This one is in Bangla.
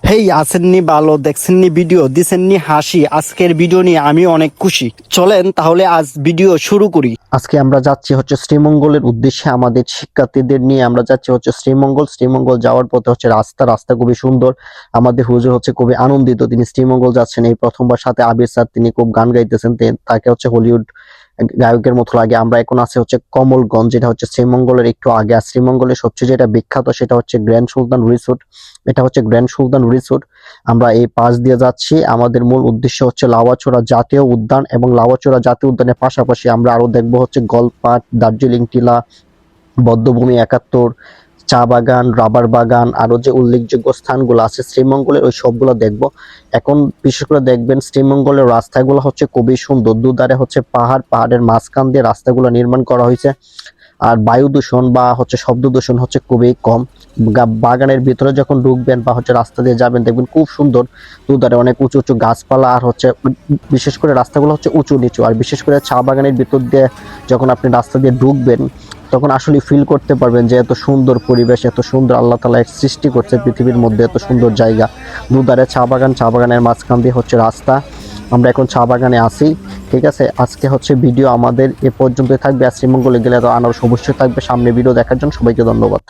হেই আসেননি ভালো দেখছেননি ভিডিও দিছেননি হাসি। আজকের ভিডিও নিয়ে আমি অনেক খুশি। চলেন তাহলে আজ ভিডিও শুরু করি। আজকে আমরা যাচ্ছি হচ্ছে শ্রীমঙ্গলের উদ্দেশ্যে, আমাদের শিক্ষার্থীদের নিয়ে আমরা যাচ্ছি হচ্ছে শ্রীমঙ্গল। শ্রীমঙ্গল যাওয়ার পথে হচ্ছে রাস্তা খুবই সুন্দর। আমাদের হুজুর হচ্ছে খুবই আনন্দিত, তিনি শ্রীমঙ্গল যাচ্ছেন। এই প্রথমবার সাথে আবির স্যার, তিনি খুব গান গাইতেছেন, তাকে হচ্ছে হলিউড গায়কের মতো লাগে। আমরা এখন আছি হচ্ছে কমলগঞ্জ, যেটা হচ্ছে শ্রীমঙ্গলের একটু আগে। আর শ্রীমঙ্গলের সবচেয়ে যেটা বিখ্যাত সেটা হচ্ছে গ্র্যান্ড সুলতান রিসোর্ট। এটা হচ্ছে গ্র্যান্ড সুলতান রিসোর্ট। আমরা এই পাশ দিয়ে যাচ্ছি। আমাদের মূল উদ্দেশ্য হচ্ছে লাউয়াচড়া জাতীয় উদ্যান, এবং লাউয়াচড়া জাতীয় উদ্যানের পাশাপাশি আমরা আরো দেখবো হচ্ছে গলপাট, দার্জিলিং টিলা, বধ্যভূমি 71, চা বাগান, রাবার বাগান, আরো যে উল্লেখযোগ্য স্থানগুলো আছে শ্রীমঙ্গলের, ওই সবগুলো দেখবো। এখন বিশেষ করে দেখবেন শ্রীমঙ্গলের রাস্তাগুলো হচ্ছে খুবই সুন্দর। দুধারে হচ্ছে পাহাড়ের মাঝখান দিয়ে রাস্তাগুলো নির্মাণ করা হয়েছে। আর বায়ু দূষণ বা হচ্ছে শব্দ দূষণ হচ্ছে খুবই কম। বাগানের ভিতরে যখন ঢুকবেন বা হচ্ছে রাস্তা দিয়ে যাবেন, দেখবেন খুব সুন্দর। দুধারে অনেক উঁচু উঁচু গাছপালা, আর হচ্ছে বিশেষ করে রাস্তাগুলো হচ্ছে উঁচু নিচু। আর বিশেষ করে চা বাগানের ভিতর দিয়ে যখন আপনি রাস্তা দিয়ে ঢুকবেন, তখন আসলে ফিল করতে পারবেন যে এত সুন্দর পরিবেশ, এত সুন্দর আল্লাহ তাআলা সৃষ্টি করছে পৃথিবীর মধ্যে, এত সুন্দর জায়গা। দুধারে চা বাগান, চা বাগানের মাঝখান দিয়ে হচ্ছে রাস্তা। আমরা এখন চা বাগানে আছি। ঠিক আছে, আজকে হচ্ছে ভিডিও আমাদের এ পর্যন্তই থাকবে। আর শ্রীমঙ্গলে গেলে তো আনারস অবশ্যই থাকবে। সামনে ভিডিও দেখার জন্য সবাইকে ধন্যবাদ।